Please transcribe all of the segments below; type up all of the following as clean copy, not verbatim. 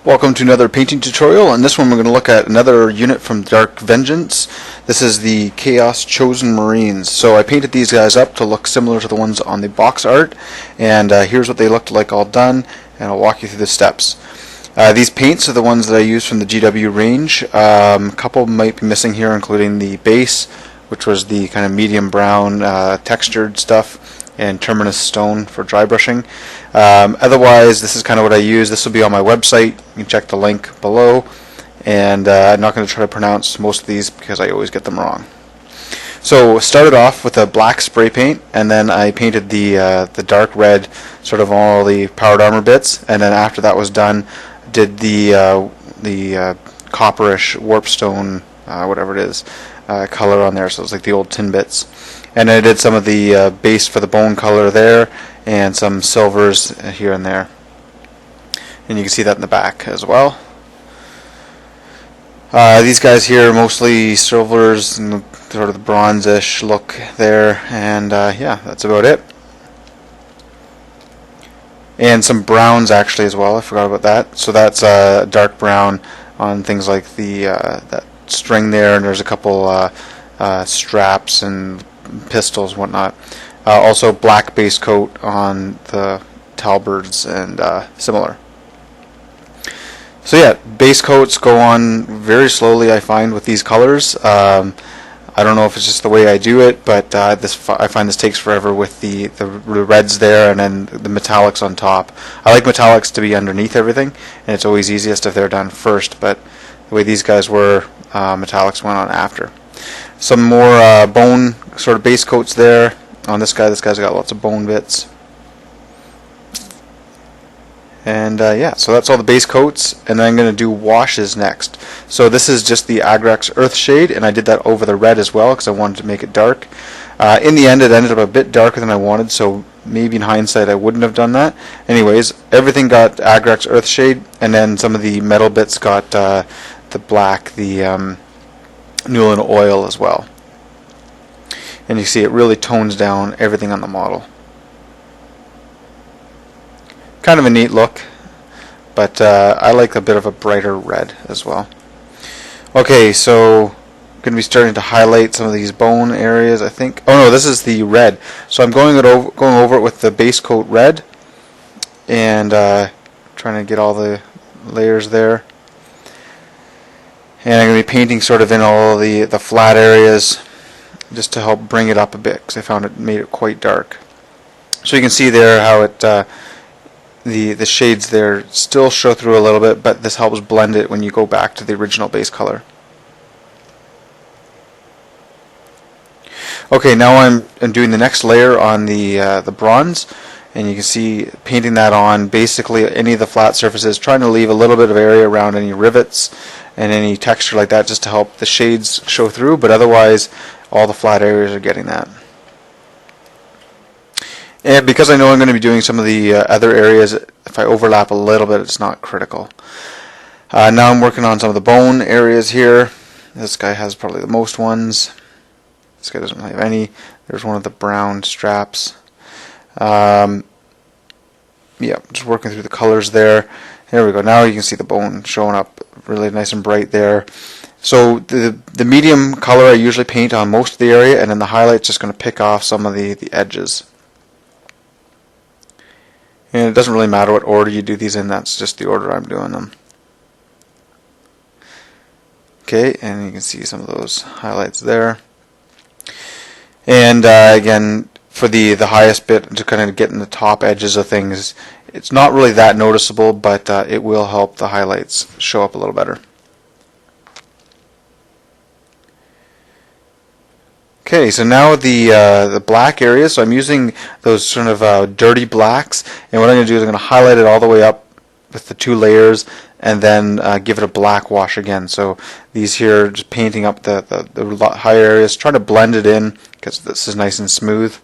Welcome to another painting tutorial. In this one we're going to look at another unit from Dark Vengeance. This is the Chaos Chosen Marines. So I painted these guys up to look similar to the ones on the box art, and here's what they looked like all done, and I'll walk you through the steps. These paints are the ones that I used from the GW range. A couple might be missing here, including the base, which was the kind of medium brown textured stuff, and Terminus stone for dry brushing. Otherwise, this is kind of what I use. This will be on my website. You can check the link below. And I'm not going to try to pronounce most of these because I always get them wrong. So started off with a black spray paint, and then I painted the dark red sort of on all the powered armor bits, and then after that was done, did the copperish warpstone, whatever it is, color on there. So it's like the old tin bits. And I did some of the base for the bone color there, and some silvers here and there. And you can see that in the back as well. These guys here are mostly silvers and sort of the bronze-ish look there, and yeah, that's about it. And some browns actually as well, I forgot about that. So that's dark brown on things like the that string there, and there's a couple straps and pistols, whatnot. Also black base coat on the talbards and similar. So yeah, base coats go on very slowly, I find, with these colors. I don't know if it's just the way I do it, but I find this takes forever with the reds there and then the metallics on top. I like metallics to be underneath everything, and it's always easiest if they're done first, but the way these guys were, metallics went on after. Some more bone sort of base coats there on this guy. This guy's got lots of bone bits. And yeah, so that's all the base coats, and then I'm going to do washes next. So this is just the Agrax Earth Shade, and I did that over the red as well because I wanted to make it dark. In the end, it ended up a bit darker than I wanted, so maybe in hindsight I wouldn't have done that. Anyways, everything got Agrax Earth Shade, and then some of the metal bits got the black, the Newland oil as well. And you see it really tones down everything on the model. Kind of a neat look, but I like a bit of a brighter red as well. Okay, so I'm going to be starting to highlight some of these bone areas, I think. Oh no, this is the red. So I'm going over it with the base coat red, and trying to get all the layers there. And I'm going to be painting sort of in all the flat areas just to help bring it up a bit, because I found it made it quite dark. So you can see there how it the shades there still show through a little bit, but this helps blend it when you go back to the original base color. Okay, now I'm doing the next layer on the bronze, and you can see painting that on basically any of the flat surfaces, trying to leave a little bit of area around any rivets and any texture like that just to help the shades show through, but otherwise all the flat areas are getting that. And because I know I'm going to be doing some of the other areas, if I overlap a little bit, it's not critical. Now I'm working on some of the bone areas here. This guy has probably the most ones. This guy doesn't really have any. There's one of the brown straps. Yeah, just working through the colors there. There we go. Now you can see the bone showing up really nice and bright there. So the medium color I usually paint on most of the area, and then the highlight's just going to pick off some of the edges. And it doesn't really matter what order you do these in, that's just the order I'm doing them. Okay, and you can see some of those highlights there. And again, for the highest bit, to kind of get in the top edges of things, it's not really that noticeable, but it will help the highlights show up a little better. Okay, so now the black areas, so I'm using those sort of dirty blacks, and what I'm going to do is I'm going to highlight it all the way up with the two layers, and then give it a black wash again. So these here, just painting up the higher areas, trying to blend it in, because this is nice and smooth.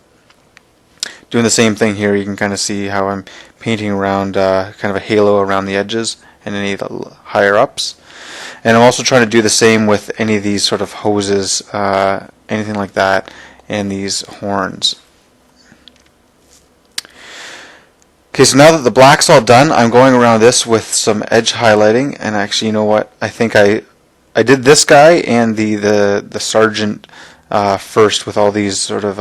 Doing the same thing here, you can kind of see how I'm painting around kind of a halo around the edges and any of the higher ups. And I'm also trying to do the same with any of these sort of hoses, anything like that, and these horns. Okay, so now that the black's all done, I'm going around this with some edge highlighting, and actually, you know what? I think I did this guy and the sergeant first with all these sort of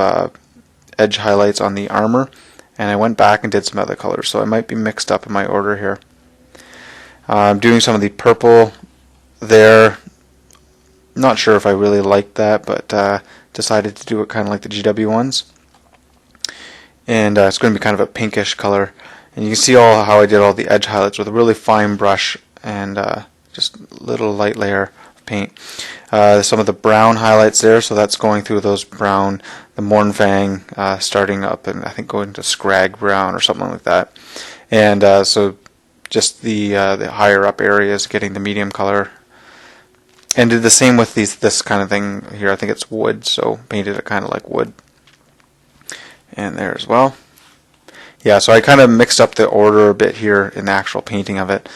edge highlights on the armor, and I went back and did some other colors, so I might be mixed up in my order here. I'm doing some of the purple there. Not sure if I really liked that, but decided to do it kind of like the GW ones. And it's going to be kind of a pinkish color. And you can see how I did all the edge highlights with a really fine brush and just a little light layer of paint. Some of the brown highlights there, so that's going through those brown, the Mornfang starting up and I think going to Scrag brown or something like that. And so just the higher up areas getting the medium color. And did the same with this kind of thing here. I think it's wood, so painted it kind of like wood. And there as well. Yeah, so I kind of mixed up the order a bit here in the actual painting of it,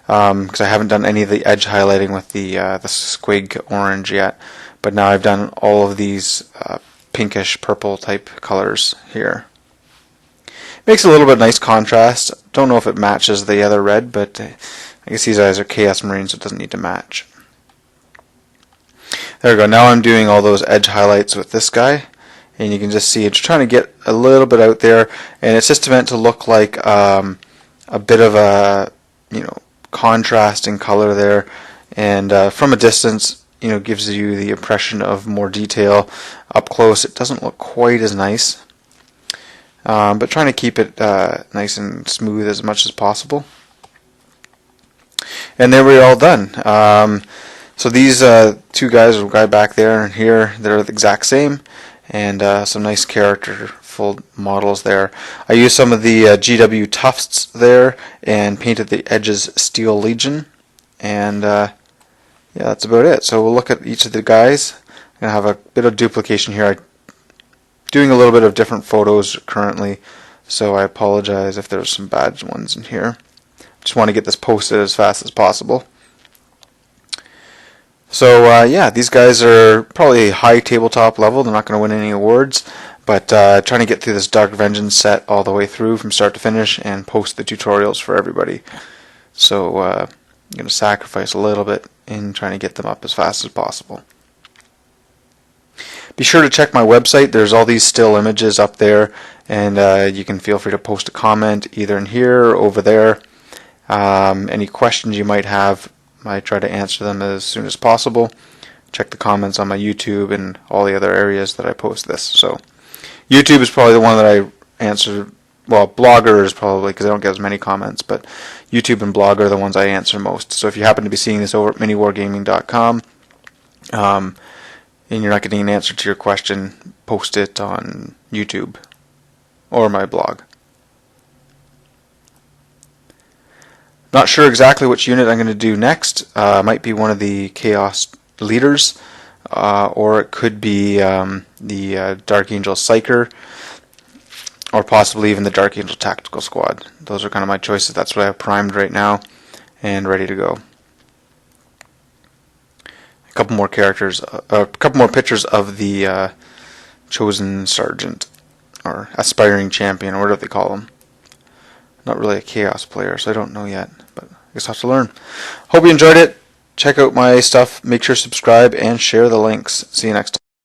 because I haven't done any of the edge highlighting with the squig orange yet, but now I've done all of these pinkish purple type colors here. Makes a little bit nice contrast. Don't know if it matches the other red, but I guess these guys are Chaos Marines, so it doesn't need to match. There we go. Now I'm doing all those edge highlights with this guy. And you can just see it's trying to get a little bit out there, and it's just meant to look like a bit of a contrast in color there, and from a distance gives you the impression of more detail. Up close it doesn't look quite as nice, but trying to keep it nice and smooth as much as possible. And there we're all done. So these two guys, the guy back there and here, they're the exact same. And some nice characterful models there. I used some of the GW tufts there and painted the edges Steel Legion, and yeah, that's about it. So we'll look at each of the guys. I'm going to have a bit of duplication here. I'm doing a little bit of different photos currently, so I apologize if there's some bad ones in here. Just want to get this posted as fast as possible. So yeah, these guys are probably high tabletop level. They're not going to win any awards, but trying to get through this Dark Vengeance set all the way through from start to finish and post the tutorials for everybody. So I'm going to sacrifice a little bit in trying to get them up as fast as possible. Be sure to check my website. There's all these still images up there, and you can feel free to post a comment either in here or over there. Any questions you might have, I try to answer them as soon as possible. Check the comments on my YouTube and all the other areas that I post this. So YouTube is probably the one that I answer. Well, Blogger is probably, because I don't get as many comments, but YouTube and Blogger are the ones I answer most. So if you happen to be seeing this over at miniwargaming.com and you're not getting an answer to your question, post it on YouTube or my blog. Not sure exactly which unit I'm going to do next. Might be one of the Chaos Leaders, or it could be the Dark Angel Psyker, or possibly even the Dark Angel Tactical Squad. Those are kind of my choices. That's what I have primed right now and ready to go. A couple more characters, a couple more pictures of the Chosen Sergeant, or Aspiring Champion, or whatever they call them. Not really a Chaos player, so I don't know yet, but I guess I'll have to learn. Hope you enjoyed it. Check out my stuff. Make sure to subscribe and share the links. See you next time.